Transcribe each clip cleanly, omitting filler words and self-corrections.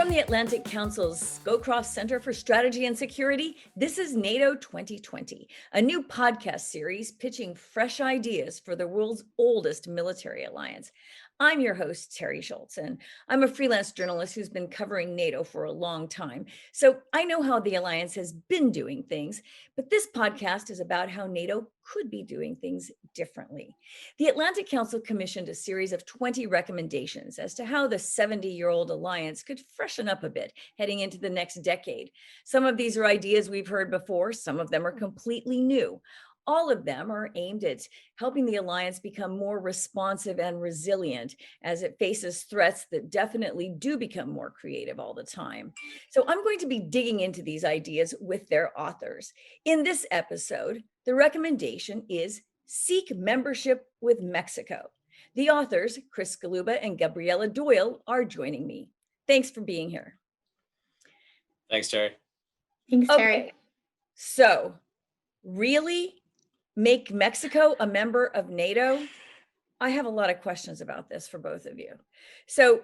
From the Atlantic Council's Scowcroft Center for Strategy and Security, this is NATO 2020, a new podcast series pitching fresh ideas for the world's oldest military alliance. I'm your host, Terry Schultz, and I'm a freelance journalist who's been covering NATO for a long time. So I know how the alliance has been doing things, but this podcast is about how NATO could be doing things differently. The Atlantic Council commissioned a series of 20 recommendations as to how the 70-year-old alliance could freshen up a bit heading into the next decade. Some of these are ideas we've heard before, some of them are completely new. All of them are aimed at helping the alliance become more responsive and resilient as it faces threats that definitely do become more creative all the time. So I'm going to be digging into these ideas with their authors. In this episode, the recommendation is seek membership with Mexico. The authors, Chris Galuba and Gabriela Doyle, are joining me. Thanks for being here. Thanks, Terry. Thanks, Terry. Okay. So, really? Make Mexico a member of NATO? I have a lot of questions about this for both of you. So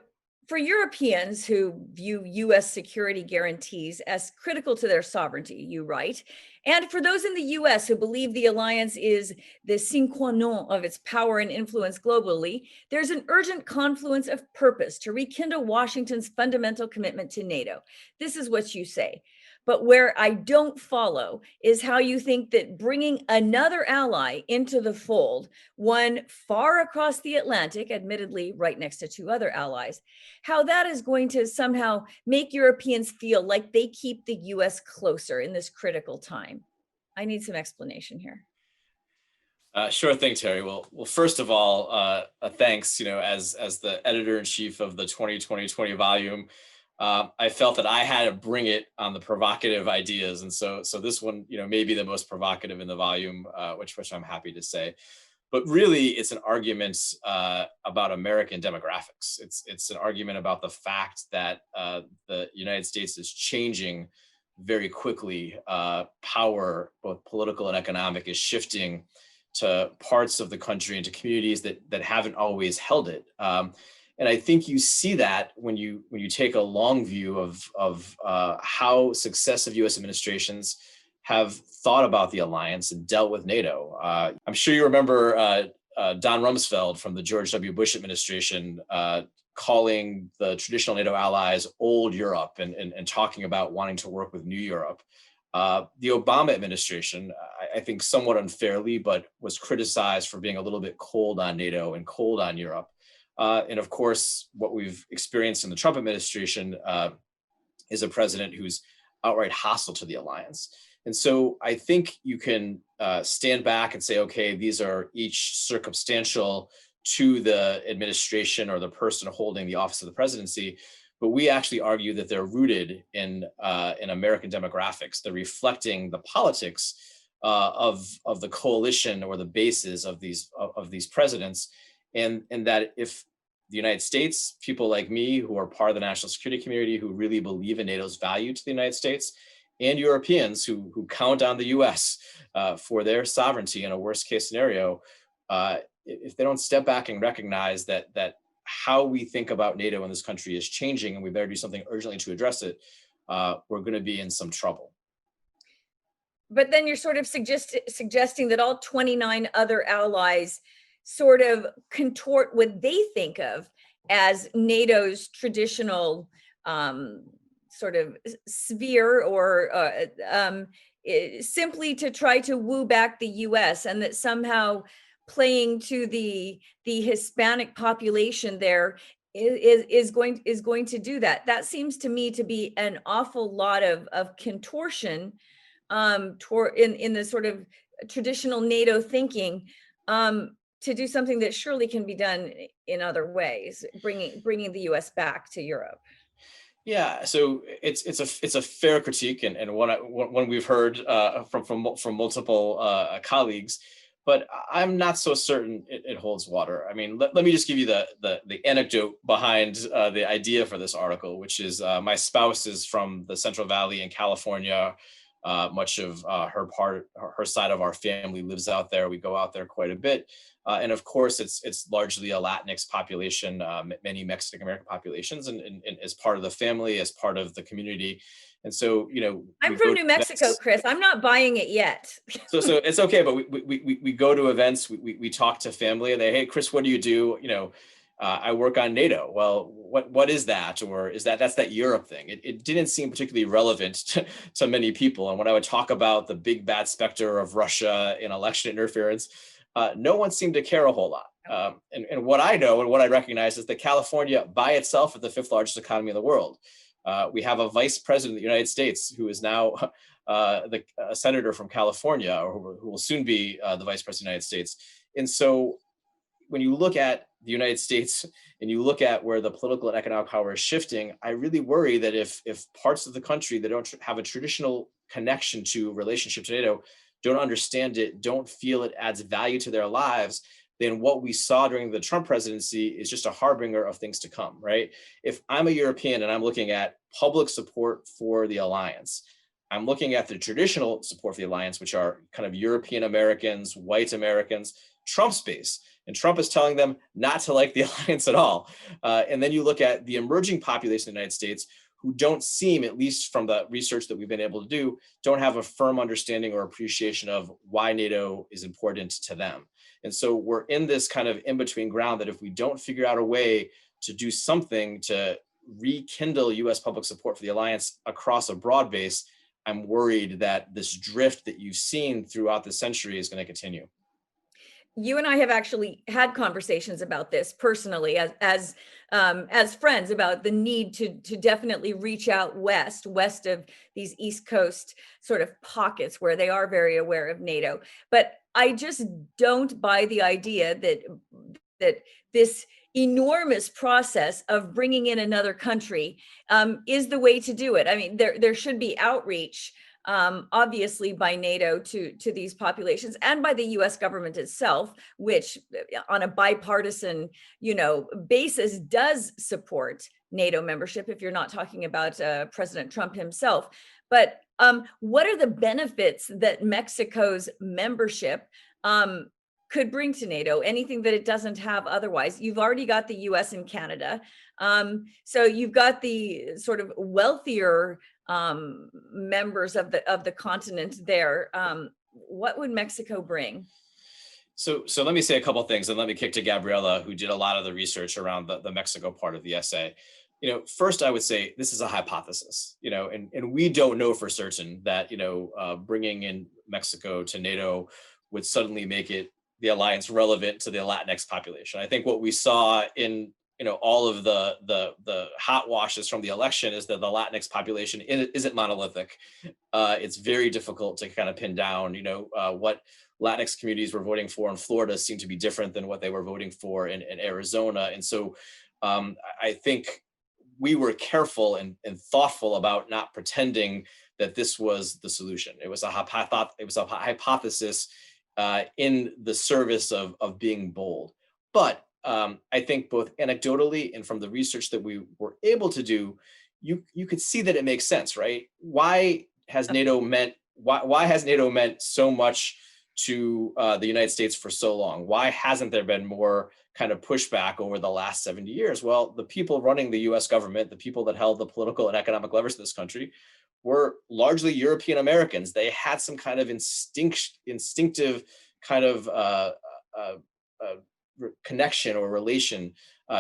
for Europeans who view US security guarantees as critical to their sovereignty, you write, and for those in the US who believe the alliance is the sine qua non of its power and influence globally, there's an urgent confluence of purpose to rekindle Washington's fundamental commitment to NATO. This is what you say. But where I don't follow is how you think that bringing another ally into the fold, one far across the Atlantic, admittedly right next to two other allies, how that is going to somehow make Europeans feel like they keep the US closer in this critical time. I need some explanation here. Sure thing, Terry. Well, first of all, thanks. As the editor-in-chief of the 2020 volume, I felt that I had to bring it on the provocative ideas, and so this one, may be the most provocative in the volume, which I'm happy to say. But really, it's an argument about American demographics. It's an argument about the fact that the United States is changing very quickly. Power, both political and economic, is shifting to parts of the country and to communities that haven't always held it. And I think you see that when you take a long view of how successive U.S. administrations have thought about the alliance and dealt with NATO. I'm sure you remember Don Rumsfeld from the George W. Bush administration calling the traditional NATO allies old Europe and talking about wanting to work with new Europe. The Obama administration, I think somewhat unfairly, but was criticized for being a little bit cold on NATO and cold on Europe. And of course, what we've experienced in the Trump administration is a president who's outright hostile to the alliance. And so I think you can stand back and say, okay, these are each circumstantial to the administration or the person holding the office of the presidency. But we actually argue that they're rooted in American demographics. They're reflecting the politics of the coalition or the bases of these presidents. And that if the United States, people like me who are part of the national security community, who really believe in NATO's value to the United States, and Europeans who count on the US for their sovereignty in a worst case scenario, if they don't step back and recognize that how we think about NATO in this country is changing and we better do something urgently to address it, we're going to be in some trouble. But then you're sort of suggesting that all 29 other allies sort of contort what they think of as NATO's traditional sort of sphere, or simply to try to woo back the US, and that somehow playing to the Hispanic population there is going to do that. That seems to me to be an awful lot of contortion in the sort of traditional NATO thinking. To do something that surely can be done in other ways, bringing the U.S. back to Europe. Yeah, so it's a fair critique and one we've heard from multiple colleagues, but I'm not so certain it holds water. I mean, let me just give you the anecdote behind the idea for this article, which is my spouse is from the Central Valley in California. Much of her side of our family lives out there. We go out there quite a bit. And of course, it's largely a Latinx population, many Mexican American populations, and as part of the family, as part of the community. And so, I'm we from go to New Mexico, events. Chris. I'm not buying it yet. So it's okay, but we go to events, we talk to family, and they, hey, Chris, what do you do? I work on NATO. Well, what is that? Or is that's that Europe thing? It didn't seem particularly relevant to many people. And when I would talk about the big bad specter of Russia in election interference, no one seemed to care a whole lot. And what I know and what I recognize is that California by itself is the fifth largest economy in the world. We have a vice president of the United States who is now a senator from California, or who will soon be the vice president of the United States. And so when you look at the United States and you look at where the political and economic power is shifting, I really worry that if parts of the country that don't have a traditional connection to relationship to NATO, don't understand it, don't feel it adds value to their lives, then what we saw during the Trump presidency is just a harbinger of things to come, right? If I'm a European and I'm looking at public support for the alliance, I'm looking at the traditional support for the alliance, which are kind of European Americans, white Americans, Trump's base. And Trump is telling them not to like the alliance at all. And then you look at the emerging population of the United States, who don't seem, at least from the research that we've been able to do, don't have a firm understanding or appreciation of why NATO is important to them. And so we're in this kind of in-between ground that if we don't figure out a way to do something to rekindle US public support for the alliance across a broad base, I'm worried that this drift that you've seen throughout the century is going to continue. You and I have actually had conversations about this personally as friends, about the need to definitely reach out west of these East Coast sort of pockets where they are very aware of NATO. But I just don't buy the idea that this enormous process of bringing in another country is the way to do it. I mean, there should be outreach, obviously by NATO to these populations, and by the U.S. government itself, which on a bipartisan, basis does support NATO membership. If you're not talking about President Trump himself, but what are the benefits that Mexico's membership could bring to NATO? Anything that it doesn't have otherwise? You've already got the U.S. and Canada, so you've got the sort of wealthier members of the continent there. What would Mexico bring? So let me say a couple of things, and let me kick to Gabriela, who did a lot of the research around the Mexico part of the essay. First, I would say this is a hypothesis, and we don't know for certain that, bringing in Mexico to NATO would suddenly make the alliance relevant to the Latinx population. I think what we saw in all of the hot washes from the election is that the Latinx population isn't monolithic. It's very difficult to kind of pin down, what Latinx communities were voting for in Florida seemed to be different than what they were voting for in Arizona. And so I think we were careful and thoughtful about not pretending that this was the solution. It was a hypothesis in the service of being bold. But I think both anecdotally and from the research that we were able to do, you could see that it makes sense, right? Why has NATO meant so much to the United States for so long? Why hasn't there been more kind of pushback over the last 70 years? Well, the people running the US government, the people that held the political and economic levers of this country, were largely European Americans. They had some kind of instinctive kind of connection or relation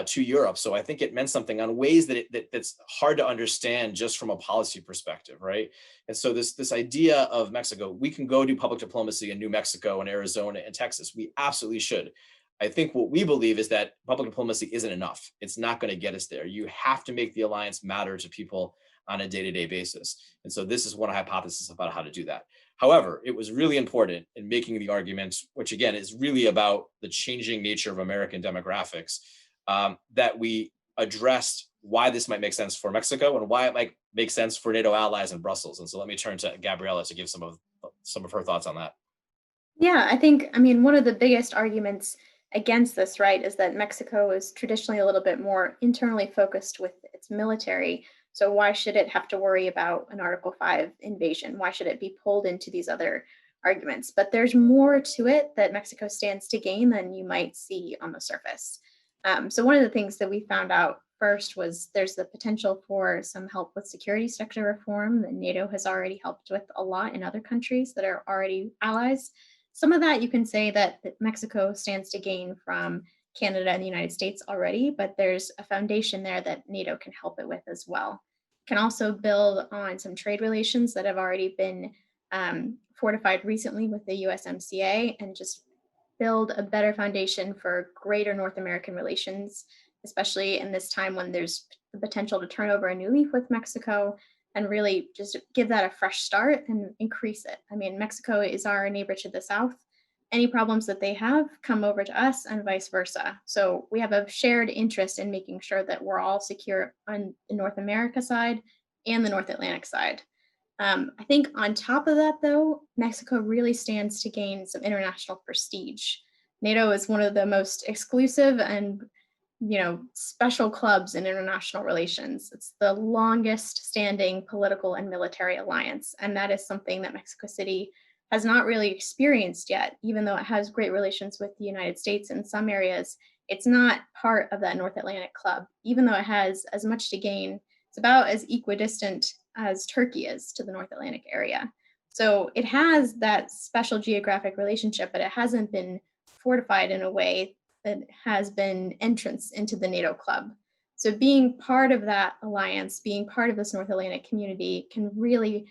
to Europe. So I think it meant something on ways that's hard to understand just from a policy perspective, right? And so this idea of Mexico, we can go do public diplomacy in New Mexico and Arizona and Texas. We absolutely should. I think what we believe is that public diplomacy isn't enough. It's not going to get us there. You have to make the alliance matter to people on a day-to-day basis. And so this is one hypothesis about how to do that. However, it was really important in making the argument, which again is really about the changing nature of American demographics, that we addressed why this might make sense for Mexico and why it might make sense for NATO allies in Brussels. And so let me turn to Gabriela to give some of her thoughts on that. Yeah, I mean, one of the biggest arguments against this, right, is that Mexico is traditionally a little bit more internally focused with its military. So why should it have to worry about an Article 5 invasion? Why should it be pulled into these other arguments? But there's more to it that Mexico stands to gain than you might see on the surface. So one of the things that we found out first was there's the potential for some help with security sector reform that NATO has already helped with a lot in other countries that are already allies. Some of that you can say that Mexico stands to gain from Canada and the United States already, but there's a foundation there that NATO can help it with as well. Can also build on some trade relations that have already been fortified recently with the USMCA and just build a better foundation for greater North American relations, especially in this time when there's the potential to turn over a new leaf with Mexico and really just give that a fresh start and increase it. I mean, Mexico is our neighbor to the south. Any problems that they have come over to us and vice versa. So we have a shared interest in making sure that we're all secure on the North America side and the North Atlantic side. I think on top of that, though, Mexico really stands to gain some international prestige. NATO is one of the most exclusive and special clubs in international relations. It's the longest standing political and military alliance, and that is something that Mexico City has not really experienced yet, even though it has great relations with the United States in some areas. It's not part of that North Atlantic club, even though it has as much to gain. It's about as equidistant as Turkey is to the North Atlantic area. So it has that special geographic relationship, but it hasn't been fortified in a way that has been entrance into the NATO club. So being part of that alliance, being part of this North Atlantic community can really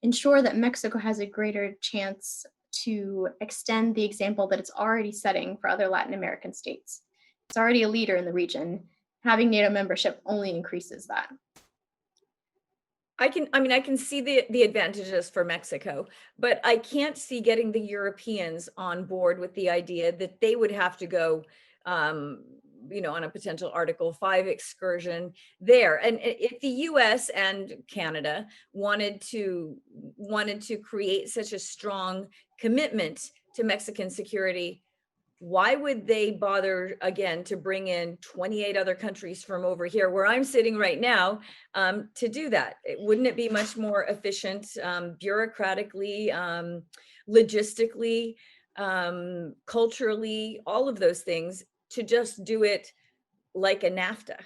ensure that Mexico has a greater chance to extend the example that it's already setting for other Latin American states. It's already a leader in the region. Having NATO membership only increases that. I can see the advantages for Mexico, but I can't see getting the Europeans on board with the idea that they would have to go, on a potential Article 5 excursion there. And if the US and Canada wanted to create such a strong commitment to Mexican security, why would they bother again to bring in 28 other countries from over here where I'm sitting right now to do that? Wouldn't it be much more efficient bureaucratically, logistically, culturally, all of those things, to just do it like a NAFTA?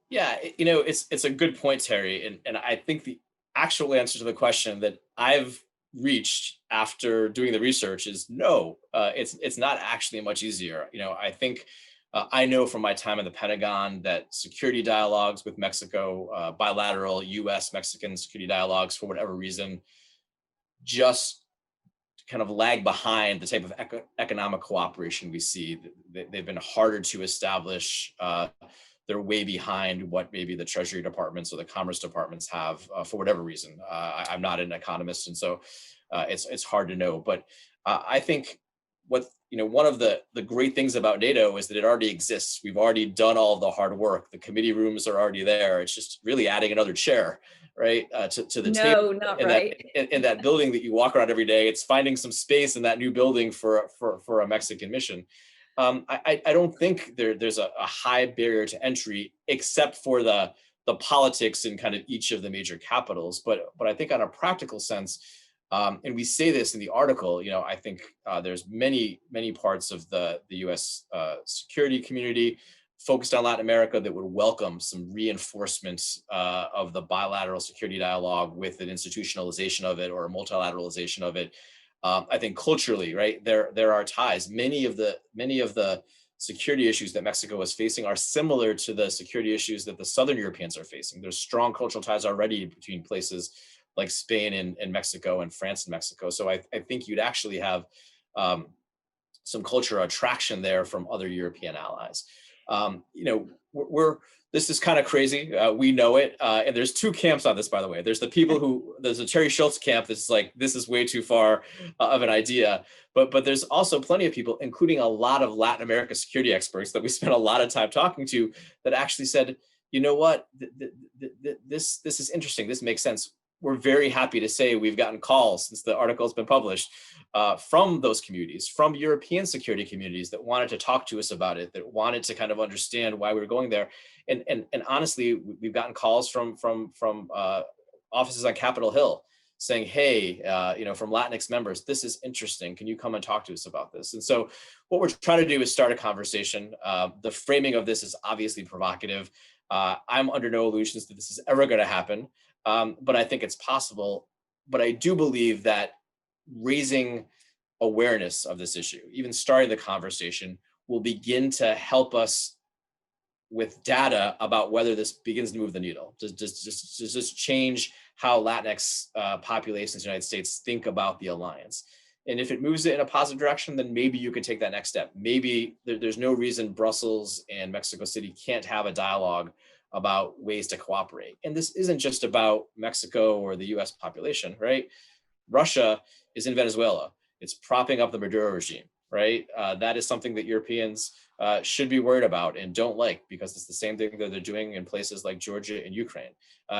Yeah, it's a good point, Terry. And I think the actual answer to the question that I've reached after doing the research is no. It's not actually much easier. I think I know from my time in the Pentagon that security dialogues with Mexico, bilateral U.S.-Mexican security dialogues, for whatever reason, just kind of lag behind the type of economic cooperation we see. They've been harder to establish. They're way behind what maybe the Treasury departments or the Commerce departments have for whatever reason. I'm not an economist, and so it's hard to know. But I think one of the great things about NATO is that it already exists. We've already done all of the hard work. The committee rooms are already there. It's just really adding another chair, right, to the table. No, not right. In that building that you walk around every day. It's finding some space in that new building for a Mexican mission. I don't think there's a high barrier to entry, except for the politics in kind of each of the major capitals. But I think on a practical sense, and we say this in the article, I think there's many parts of the U.S. Security community focused on Latin America that would welcome some reinforcement of the bilateral security dialogue with an institutionalization of it or a multilateralization of it. I think culturally, right, there are ties. Many of the security issues that Mexico is facing are similar to the security issues that the Southern Europeans are facing. There's strong cultural ties already between places like Spain and Mexico and France and Mexico. So I think you'd actually have some cultural attraction there from other European allies. This is kind of crazy. We know it. And there's two camps on this, by the way. There's the people there's a Terry Schultz camp that's like, this is way too far of an idea. But there's also plenty of people, including a lot of Latin America security experts that we spent a lot of time talking to, that actually said, you know what, this is interesting. This makes sense. we're very happy to say we've gotten calls since the article has been published from those communities, from European security communities that wanted to talk to us about it, that wanted to kind of understand why we were going there. And honestly, we've gotten calls from offices on Capitol Hill saying, hey, from Latinx members, this is interesting. Can you come and talk to us about this? And so what we're trying to do is start a conversation. The framing of this is obviously provocative. I'm under no illusions that this is ever going to happen, but I think it's possible. But I do believe that raising awareness of this issue, even starting the conversation, will begin to help us with data about whether this begins to move the needle. Does this change how Latinx populations in the United States think about the alliance? And if it moves it in a positive direction, then maybe you can take that next step. Maybe there's no reason Brussels and Mexico City can't have a dialogue about ways to cooperate. And this isn't just about Mexico or the US population, right? Russia is in Venezuela. It's propping up the Maduro regime, right? That is something that Europeans should be worried about and don't like, because it's the same thing that they're doing in places like Georgia and Ukraine.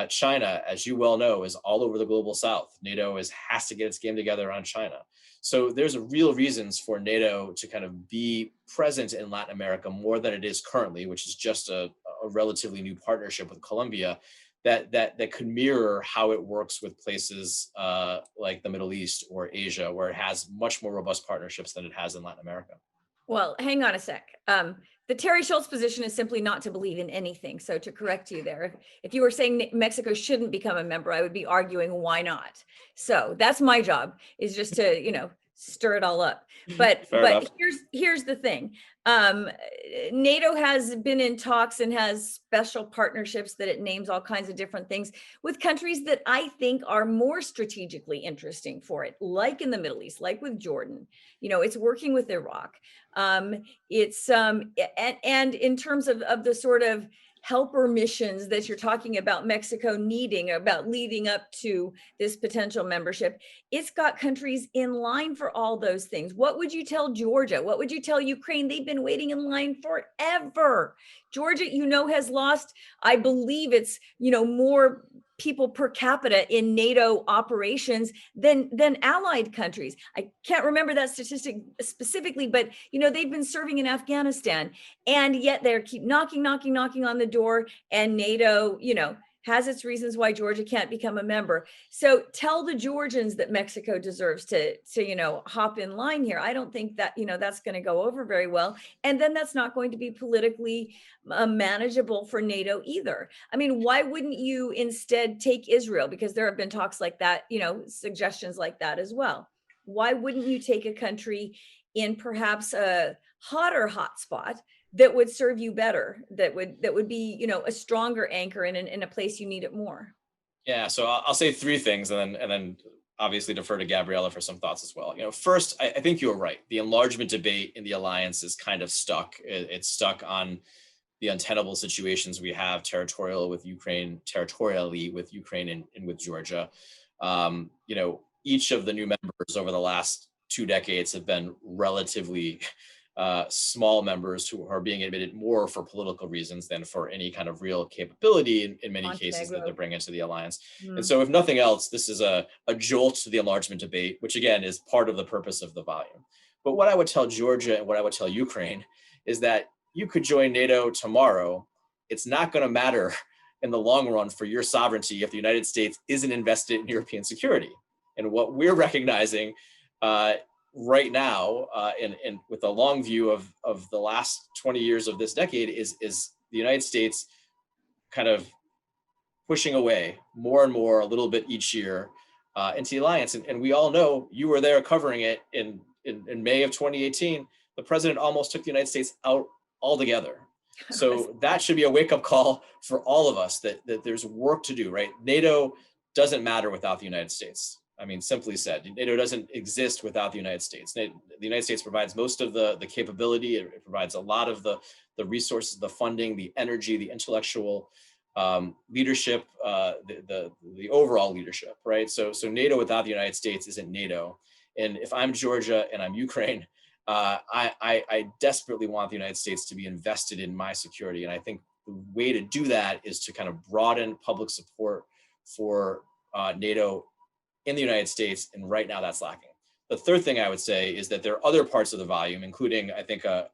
China, as you well know, is all over the global south. NATO has to get its game together on China. So there's a real reasons for NATO to kind of be present in Latin America more than it is currently, which is just a relatively new partnership with Colombia that could mirror how it works with places like the Middle East or Asia, where it has much more robust partnerships than it has in Latin America. Well, hang on a sec. The Terry Schultz position is simply not to believe in anything. So to correct you there, if you were saying Mexico shouldn't become a member, I would be arguing why not. So that's my job, is just to, stir it all up. But here's the thing. NATO has been in talks and has special partnerships that it names all kinds of different things with countries that I think are more strategically interesting for it, like in the Middle East, like with Jordan. It's working with Iraq. And in terms of the sort of helper missions that you're talking about Mexico needing, about leading up to this potential membership, it's got countries in line for all those things. What would you tell Georgia? What would you tell Ukraine? They've been waiting in line forever. Georgia, has lost, I believe it's, more people per capita in NATO operations than allied countries. I can't remember that statistic specifically, but they've been serving in Afghanistan, and yet they keep knocking on the door, and NATO, has its reasons why Georgia can't become a member. So tell the Georgians that Mexico deserves to hop in line here. I don't think that, that's going to go over very well. And then that's not going to be politically manageable for NATO either. I mean, why wouldn't you instead take Israel? Because there have been talks like that, suggestions like that as well. Why wouldn't you take a country in perhaps a hotter hotspot that would serve you better, that would be, a stronger anchor in a place you need it more? Yeah, so I'll say three things, and then obviously defer to Gabriela for some thoughts as well. First, I think you're right. The enlargement debate in the alliance is kind of stuck. It's stuck on the untenable situations we have territorially with Ukraine and with Georgia. Each of the new members over the last 2 decades have been relatively small members who are being admitted more for political reasons than for any kind of real capability in many cases that they're bringing to the alliance. And so if nothing else, this is a jolt to the enlargement debate, which again is part of the purpose of the volume. But what I would tell Georgia and what I would tell Ukraine is that you could join NATO tomorrow. It's not going to matter in the long run for your sovereignty if the United States isn't invested in European security. And what we're recognizing right now, and with a long view of the last 20 years of this decade, is the United States kind of pushing away more and more, a little bit each year, into the alliance. And we all know, you were there covering it in May of 2018. The president almost took the United States out altogether. So that should be a wake-up call for all of us that there's work to do, right? NATO doesn't matter without the United States. I mean, simply said, NATO doesn't exist without the United States. The United States provides most of the capability. It provides a lot of the resources, the funding, the energy, the intellectual leadership, the overall leadership, right? So NATO without the United States isn't NATO. And if I'm Georgia and I'm Ukraine, I desperately want the United States to be invested in my security. And I think the way to do that is to kind of broaden public support for NATO in the United States, and right now that's lacking. The third thing I would say is that there are other parts of the volume, including I think a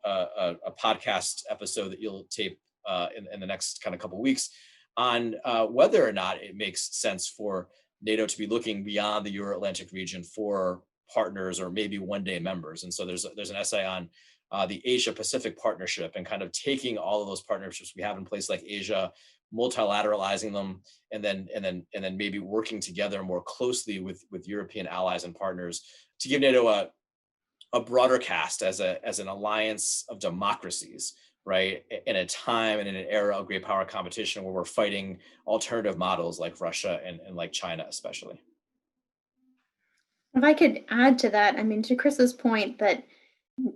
podcast episode that you'll tape in the next kind of couple of weeks on whether or not it makes sense for NATO to be looking beyond the Euro-Atlantic region for partners or maybe one-day members. And so there's an essay on the Asia-Pacific partnership and kind of taking all of those partnerships we have in place like Asia, multilateralizing them, and then maybe working together more closely with European allies and partners to give NATO a broader cast as an alliance of democracies, right? In a time and in an era of great power competition where we're fighting alternative models like Russia and like China, especially. If I could add to that, I mean, to Chris's point that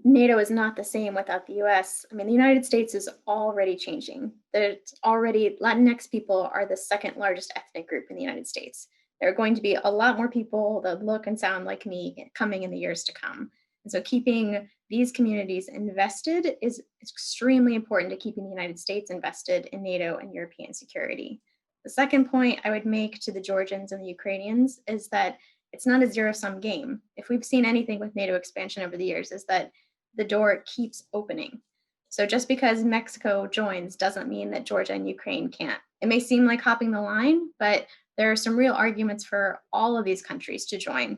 NATO is not the same without the US. I mean, the United States is already changing. There's already Latinx people are the second largest ethnic group in the United States. There are going to be a lot more people that look and sound like me coming in the years to come. And so keeping these communities invested is extremely important to keeping the United States invested in NATO and European security. The second point I would make to the Georgians and the Ukrainians is that it's not a zero-sum game. If we've seen anything with NATO expansion over the years is that the door keeps opening. So just because Mexico joins doesn't mean that Georgia and Ukraine can't. It may seem like hopping the line, but there are some real arguments for all of these countries to join.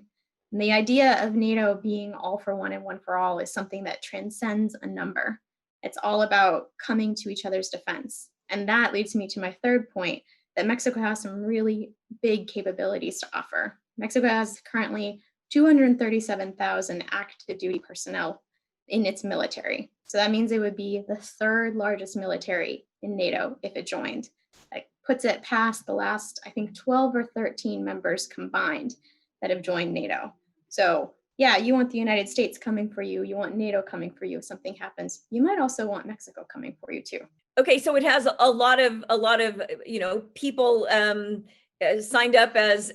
And the idea of NATO being all for one and one for all is something that transcends a number. It's all about coming to each other's defense. And that leads me to my third point, that Mexico has some really big capabilities to offer. Mexico has currently 237,000 active duty personnel in its military. So that means it would be the third largest military in NATO if it joined. That puts it past the last, I think, 12 or 13 members combined that have joined NATO. So yeah, you want the United States coming for you. You want NATO coming for you if something happens. You might also want Mexico coming for you too. Okay, so it has a lot of people signed up as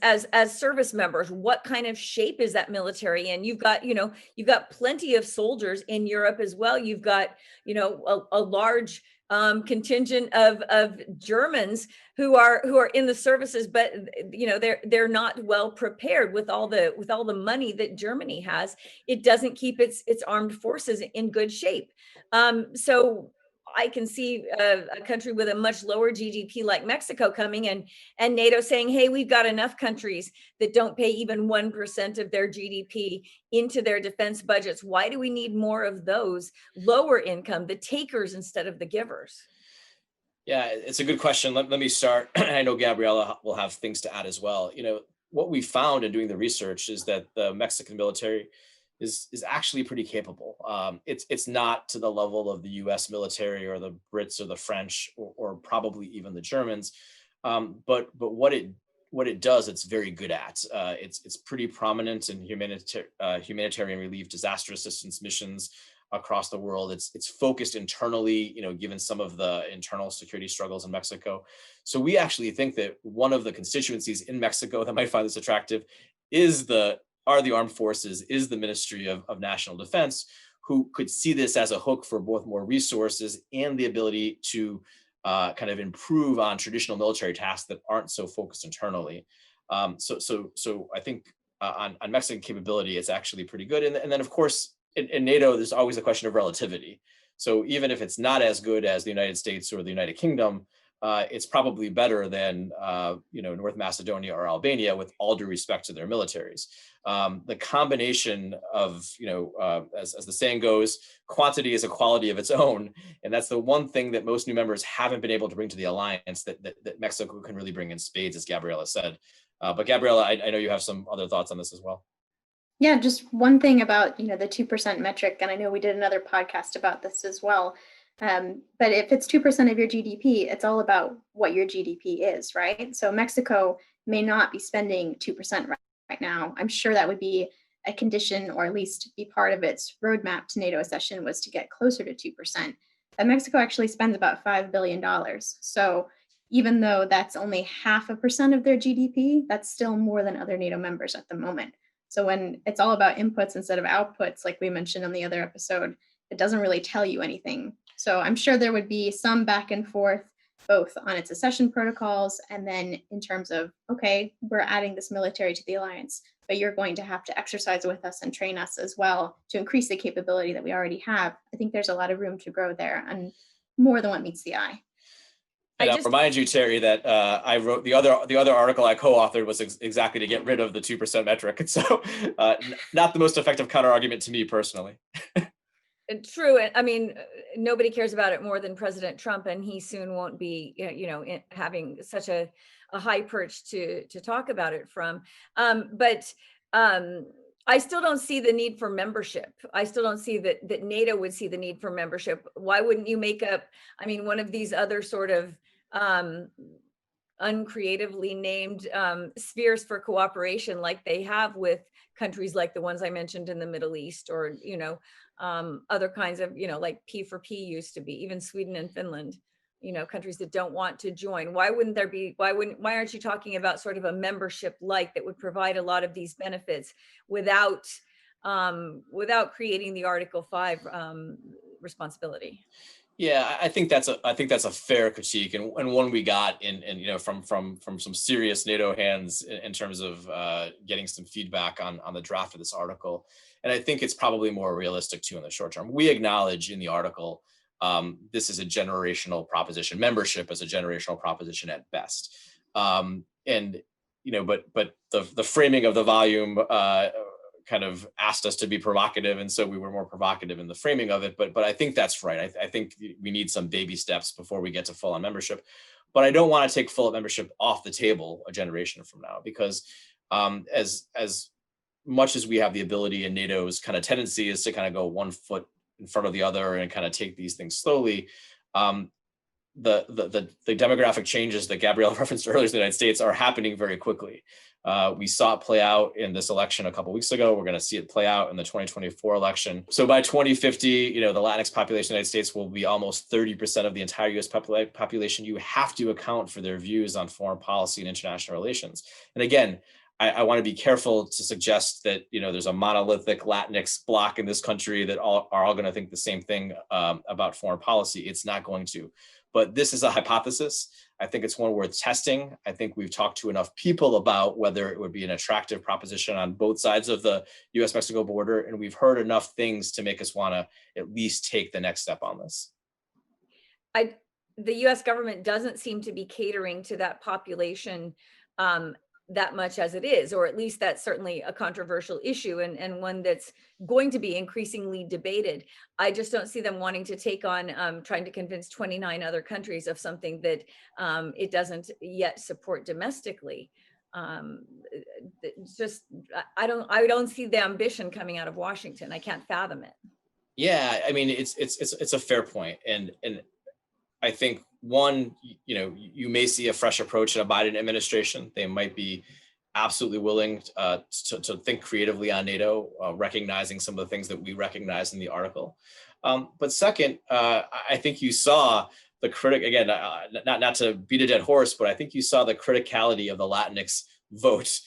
service members. What kind of shape is that military? And you've got plenty of soldiers in Europe as well. You've got a large contingent of Germans who are in the services, but they're not well prepared with all the money that Germany has. It doesn't keep its armed forces in good shape. So I can see a country with a much lower GDP like Mexico coming and NATO saying, hey, we've got enough countries that don't pay even 1% of their GDP into their defense budgets. Why do we need more of those lower income, the takers instead of the givers? Yeah, it's a good question. Let me start. I know Gabriela will have things to add as well. What we found in doing the research is that the Mexican military is actually pretty capable. It's not to the level of the U.S. military or the Brits or the French or probably even the Germans, but what it does, it's very good at. It's pretty prominent in humanitarian relief, disaster assistance missions across the world. It's focused internally, given some of the internal security struggles in Mexico. So we actually think that one of the constituencies in Mexico that might find this attractive are the armed forces, is the Ministry of National Defense, who could see this as a hook for both more resources and the ability to kind of improve on traditional military tasks that aren't so focused internally. So I think on Mexican capability, it's actually pretty good. And then of course, in NATO, there's always a question of relativity. So even if it's not as good as the United States or the United Kingdom, it's probably better than North Macedonia or Albania, with all due respect to their militaries. The combination of, as the saying goes, quantity is a quality of its own. And that's the one thing that most new members haven't been able to bring to the alliance that Mexico can really bring in spades, as Gabriela said. But Gabriela, I know you have some other thoughts on this as well. Yeah, just one thing about, the 2% metric, and I know we did another podcast about this as well. But if it's 2% of your GDP, it's all about what your GDP is, right? So Mexico may not be spending 2% right now. I'm sure that would be a condition, or at least be part of its roadmap to NATO accession, was to get closer to 2%. But Mexico actually spends about $5 billion. So even though that's only 0.5% of their GDP, that's still more than other NATO members at the moment. So when it's all about inputs instead of outputs, like we mentioned on the other episode, it doesn't really tell you anything. So I'm sure there would be some back and forth both on its accession protocols and then in terms of, okay, we're adding this military to the alliance, but you're going to have to exercise with us and train us as well to increase the capability that we already have. I think there's a lot of room to grow there and more than what meets the eye. And I'll remind you, Terry, that I wrote the other article I co-authored was exactly to get rid of the 2% metric. And so not the most effective counter argument to me personally. True. I mean, nobody cares about it more than President Trump, and he soon won't be, having such a high perch to talk about it from. But I still don't see the need for membership. I still don't see that NATO would see the need for membership. Why wouldn't you make up, one of these other sort of uncreatively named spheres for cooperation like they have with countries like the ones I mentioned in the Middle East, or other kinds of, like P4P used to be, even Sweden and Finland, countries that don't want to join. Why aren't you talking about sort of a membership like that would provide a lot of these benefits without creating the Article 5 responsibility? Yeah, I think that's a fair critique, and one we got in from some serious NATO hands in terms of getting some feedback on the draft of this article. And I think it's probably more realistic too in the short term. We acknowledge in the article this is a generational proposition. Membership is a generational proposition at best, and but the framing of the volume kind of asked us to be provocative, and so we were more provocative in the framing of it. But I think that's right. I think we need some baby steps before we get to full on membership. But I don't want to take full membership off the table a generation from now, because as much as we have the ability, and NATO's kind of tendency is to kind of go one foot in front of the other and kind of take these things slowly. The demographic changes that Gabriela referenced earlier in the United States are happening very quickly. We saw it play out in this election a couple of weeks ago. We're going to see it play out in the 2024 election. So by 2050, the Latinx population of the United States will be almost 30% of the entire US population. You have to account for their views on foreign policy and international relations. And again, I want to be careful to suggest that there's a monolithic Latinx bloc in this country that are all going to think the same thing about foreign policy. It's not going to. But this is a hypothesis. I think it's one worth testing. I think we've talked to enough people about whether it would be an attractive proposition on both sides of the US-Mexico border, and we've heard enough things to make us want to at least take the next step on this. The US government doesn't seem to be catering to that population that much as it is, or at least that's certainly a controversial issue, and one that's going to be increasingly debated. I just don't see them wanting to take on trying to convince 29 other countries of something that it doesn't yet support domestically. Just I don't see the ambition coming out of Washington. I can't fathom it. Yeah, I mean, it's a fair point, and I think one, you may see a fresh approach in a Biden administration. They might be absolutely willing to think creatively on NATO, recognizing some of the things that we recognize in the article. But second, I think you saw the again, not to beat a dead horse, but I think you saw the criticality of the Latinx vote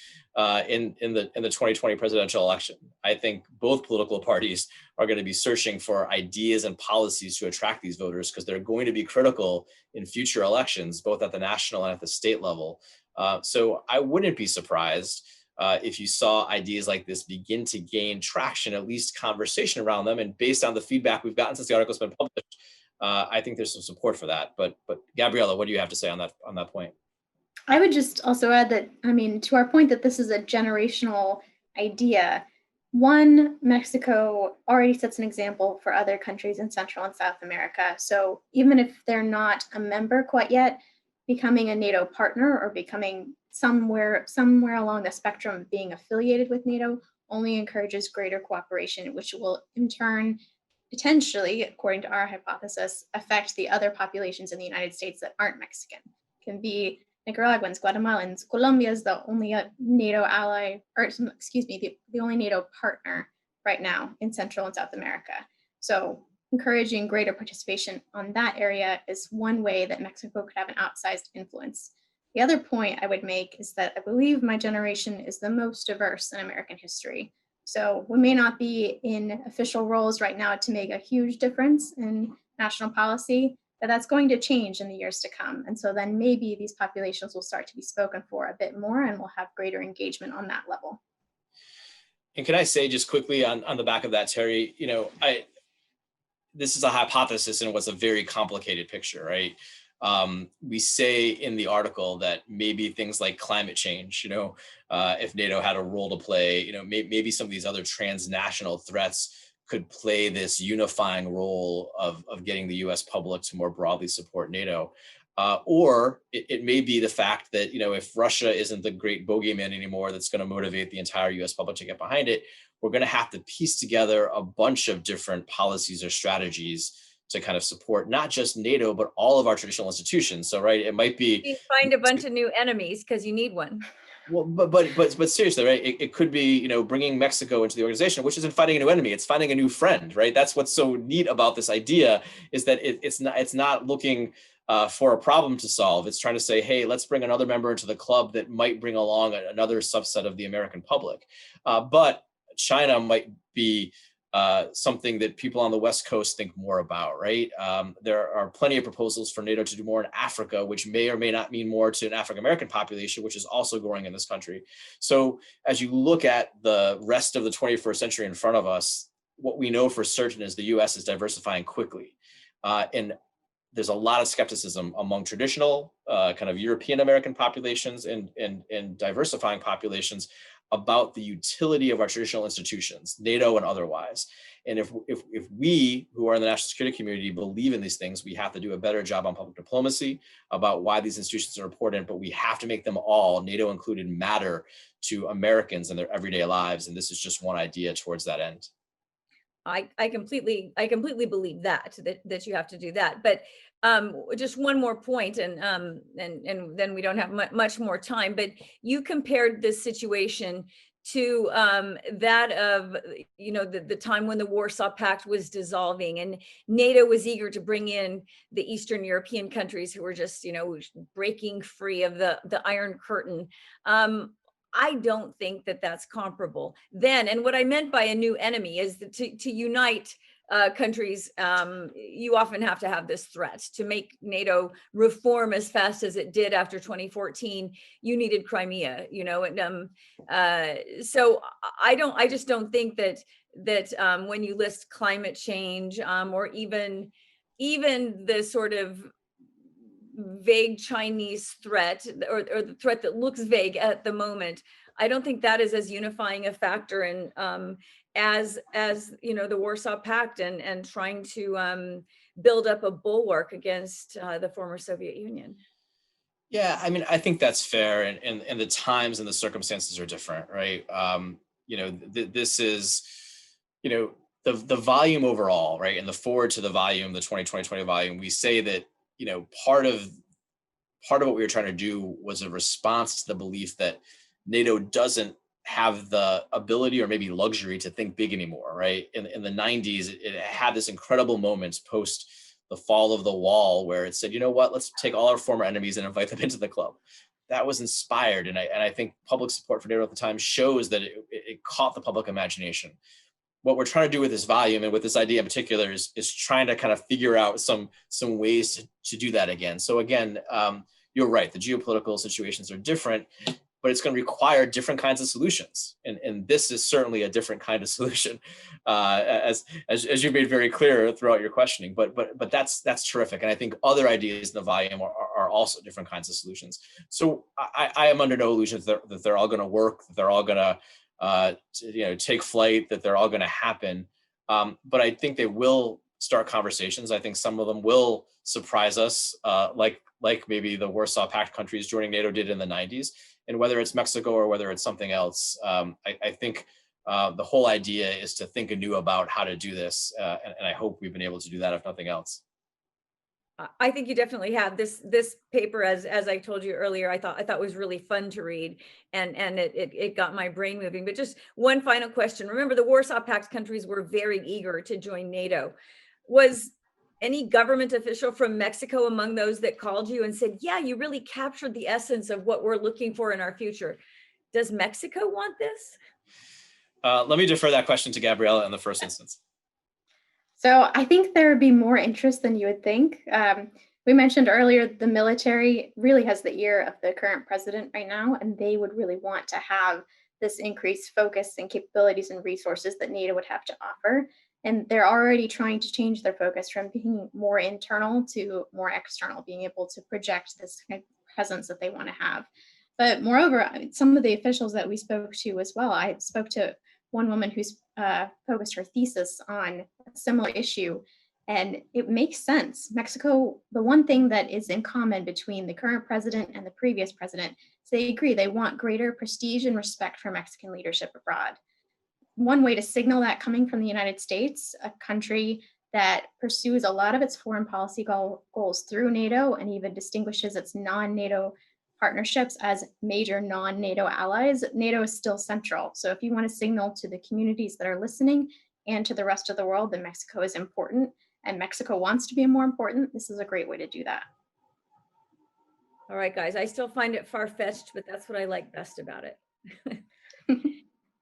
in the 2020 presidential election. I think both political parties are going to be searching for ideas and policies to attract these voters, because they're going to be critical in future elections, both at the national and at the state level. So I wouldn't be surprised if you saw ideas like this begin to gain traction, at least conversation around them. And based on the feedback we've gotten since the article's been published, I think there's some support for that. But Gabriela, what do you have to say on that point? I would just also add that, to our point that this is a generational idea, one, Mexico already sets an example for other countries in Central and South America. So even if they're not a member quite yet, becoming a NATO partner or becoming somewhere along the spectrum of being affiliated with NATO only encourages greater cooperation, which will in turn potentially, according to our hypothesis, affect the other populations in the United States that aren't Mexican. It can be Nicaraguans, Guatemalans. Colombia is the only NATO ally, or excuse me, the only NATO partner right now in Central and South America. So encouraging greater participation on that area is one way that Mexico could have an outsized influence. The other point I would make is that I believe my generation is the most diverse in American history. So we may not be in official roles right now to make a huge difference in national policy, But that's going to change in the years to come. And so then maybe these populations will start to be spoken for a bit more and we'll have greater engagement on that level. And can I say just quickly on the back of that, Terry, this is a hypothesis and what's a very complicated picture, right? We say in the article that maybe things like climate change, if NATO had a role to play, maybe some of these other transnational threats could play this unifying role of getting the US public to more broadly support NATO. Or it may be the fact that, if Russia isn't the great bogeyman anymore that's going to motivate the entire US public to get behind it, we're going to have to piece together a bunch of different policies or strategies to kind of support not just NATO, but all of our traditional institutions. So, right, it might be You find a bunch of new enemies because you need one. well, but seriously, right? It could be, bringing Mexico into the organization, which isn't fighting a new enemy; it's finding a new friend, right? That's what's so neat about this idea is that it's not looking for a problem to solve. It's trying to say, hey, let's bring another member into the club that might bring along another subset of the American public. But China might be something that people on the West Coast think more about, right? There are plenty of proposals for NATO to do more in Africa, which may or may not mean more to an African-American population, which is also growing in this country. So as you look at the rest of the 21st century in front of us, what we know for certain is the US is diversifying quickly. And there's a lot of skepticism among traditional kind of European American populations and diversifying populations about the utility of our traditional institutions, NATO and otherwise. And if we who are in the national security community believe in these things, we have to do a better job on public diplomacy about why these institutions are important, but we have to make them all, NATO included, matter to Americans in their everyday lives. And this is just one idea towards that end. I completely believe that you have to do that. But just one more point, and then we don't have much more time. But you compared this situation to that of the time when the Warsaw Pact was dissolving, and NATO was eager to bring in the Eastern European countries who were just breaking free of the Iron Curtain. I don't think that that's comparable then. And what I meant by a new enemy is that to unite countries, you often have to have this threat to make NATO reform as fast as it did after 2014. You needed Crimea, and so I just don't think that when you list climate change or even the sort of vague Chinese threat or the threat that looks vague at the moment, I don't think that is as unifying a factor in as the Warsaw Pact and trying to build up a bulwark against the former Soviet Union. Yeah, I mean, I think that's fair, and the times and the circumstances are different, right? This is, the volume overall, right? And the forward to the volume, the 2020 volume, we say that part of what we were trying to do was a response to the belief that NATO doesn't have the ability or maybe luxury to think big anymore, right? In the 90s, it had this incredible moment post the fall of the wall where it said, you know what, let's take all our former enemies and invite them into the club. That was inspired. And I think public support for NATO at the time shows that it caught the public imagination. What we're trying to do with this volume and with this idea in particular is trying to kind of figure out some ways to do that again. So again, you're right, the geopolitical situations are different, but it's going to require different kinds of solutions. And this is certainly a different kind of solution, as you made very clear throughout your questioning. But that's terrific. And I think other ideas in the volume are also different kinds of solutions. So I am under no illusions that they're all going to work, that they're all going to take flight, that they're all going to happen. But I think they will start conversations. I think some of them will surprise us, like maybe the Warsaw Pact countries joining NATO did in the 90s. And whether it's Mexico or whether it's something else, I think the whole idea is to think anew about how to do this. And I hope we've been able to do that, if nothing else. I think you definitely have. This paper, as I told you earlier, I thought was really fun to read, and it got my brain moving. But just one final question. Remember, the Warsaw Pact countries were very eager to join NATO. Was any government official from Mexico among those that called you and said, yeah, you really captured the essence of what we're looking for in our future? Does Mexico want this? Let me defer that question to Gabriela in the first instance. So I think there would be more interest than you would think. We mentioned earlier, the military really has the ear of the current president right now, and they would really want to have this increased focus and capabilities and resources that NATO would have to offer. And they're already trying to change their focus from being more internal to more external, being able to project this kind of presence that they want to have. But moreover, some of the officials that we spoke to as well, I spoke to one woman who's focused her thesis on a similar issue. And it makes sense. Mexico, the one thing that is in common between the current president and the previous president is they agree they want greater prestige and respect for Mexican leadership abroad. One way to signal that coming from the United States, a country that pursues a lot of its foreign policy goals through NATO and even distinguishes its non-NATO partnerships as major non-NATO allies, NATO is still central. So if you want to signal to the communities that are listening and to the rest of the world that Mexico is important and Mexico wants to be more important, this is a great way to do that. All right, guys, I still find it far-fetched, but that's what I like best about it.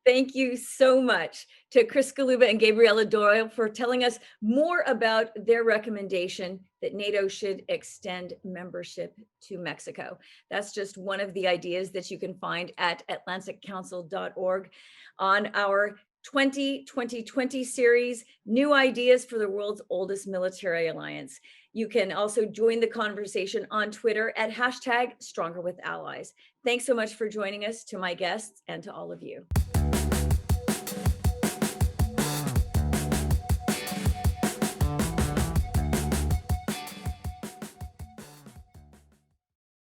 Thank you so much to Chris Galuba and Gabriela Doyle for telling us more about their recommendation that NATO should extend membership to Mexico. That's just one of the ideas that you can find at atlanticcouncil.org on our 2020 series, New Ideas for the World's Oldest Military Alliance. You can also join the conversation on Twitter at #StrongerWithAllies. Thanks so much for joining us, to my guests and to all of you.